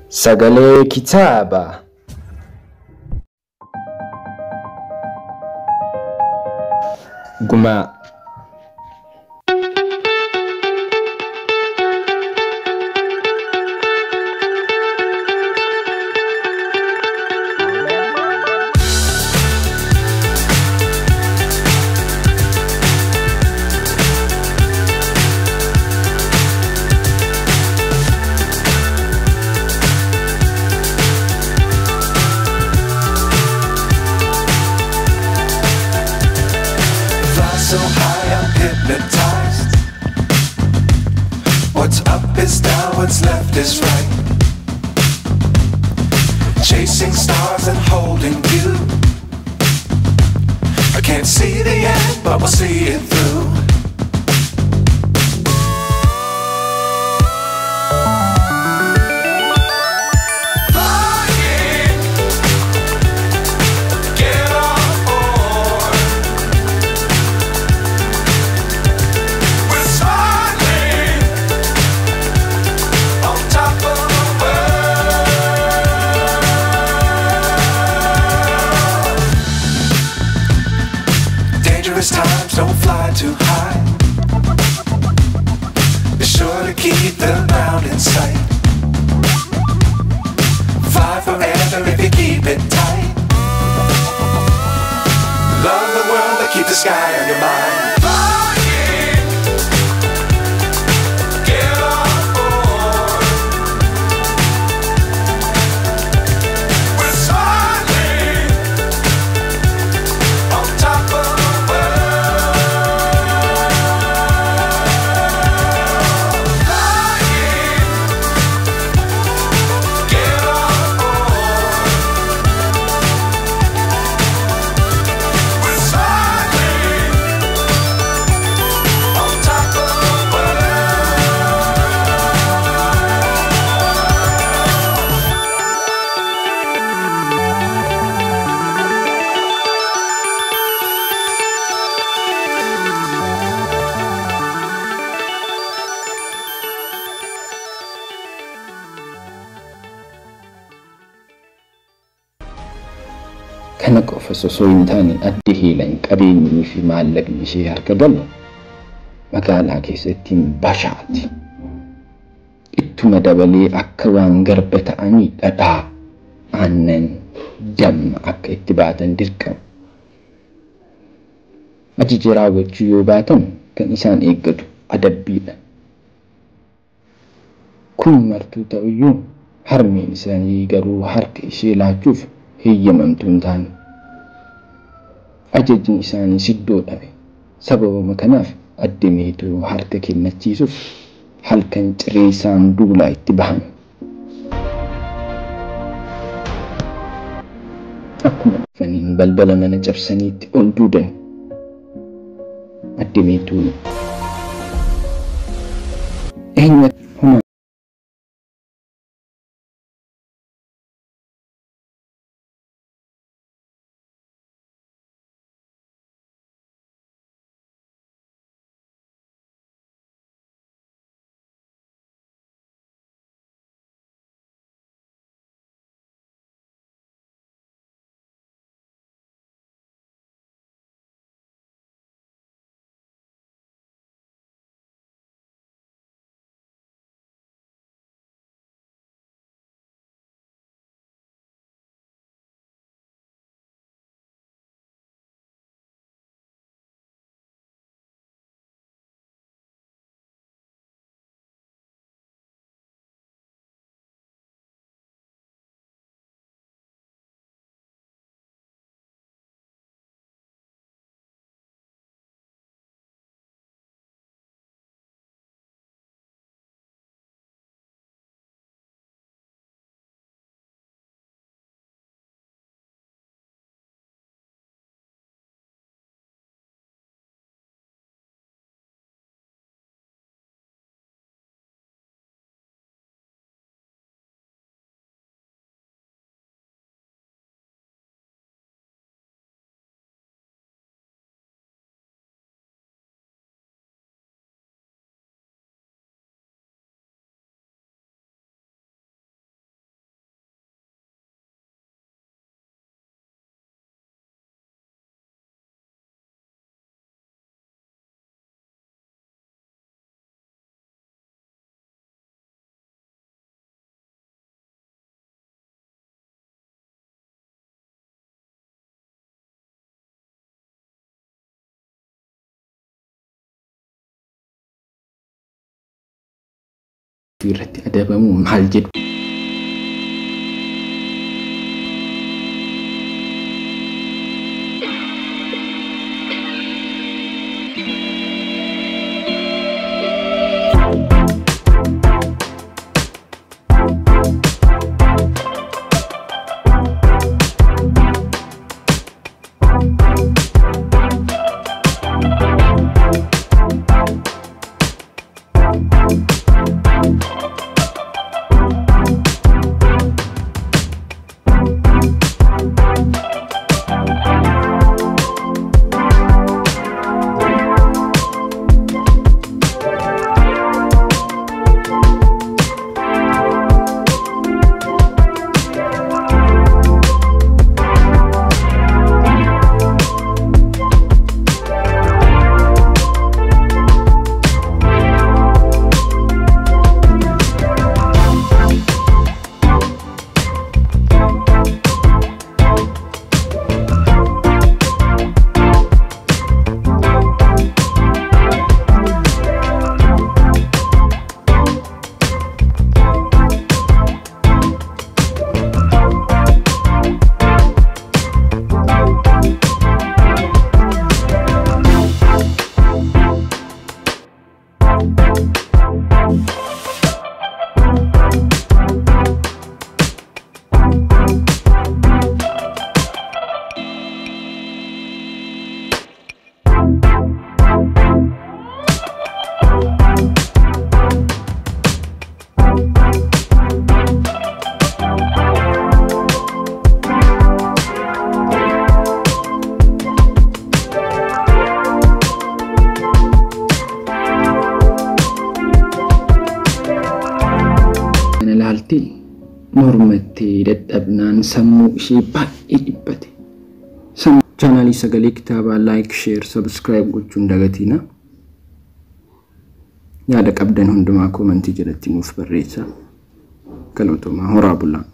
Sagalee Kitaaba. Gumaa. So high I'm hypnotized. What's up is down, what's left is right. Chasing stars and holding you. I can't see the end, but we'll see it through. Times don't fly too high. Be sure to keep the ground in sight. Fly forever if you keep it tight. Love the world but keep the sky on your mind. Kana qofa osoo hin taane addi hiilan qabeenyii fi maallaqni ishee harka galu magaalaa keessatti bashaati. Ittuma dabalee akka waan garba ta'anii dhadhaa aannan damma akka itti baatan dirqama. Ajajaa raawwachuu yoo baatan kan isaan eeggatu adabbiidha. Kun martuu ta'uyyuu harmeen isaanii garuu harka ishee laachuuf heeyyamamtuu hin taane. Ajajni isaanii siddoo dhabe. Sababuma kanaaf addemeetu harka kennachiisuuf halkan ciree isaan duulaa itti bahan. Akkuma dhufaniin balbala mana cabsaniitti ol duudan. Addemeetuun eenyu irratti adabamu maal jedhu mormatti dadhabnaan sammuu ishee baay'ee dhibbate. Channel Sagalee Kitaabaa like, share, subscribe gochuun dagatina. Yaada qabdan hundumaa commenti jalatti nuuf barreessaa. Galatooma horaa bulaa.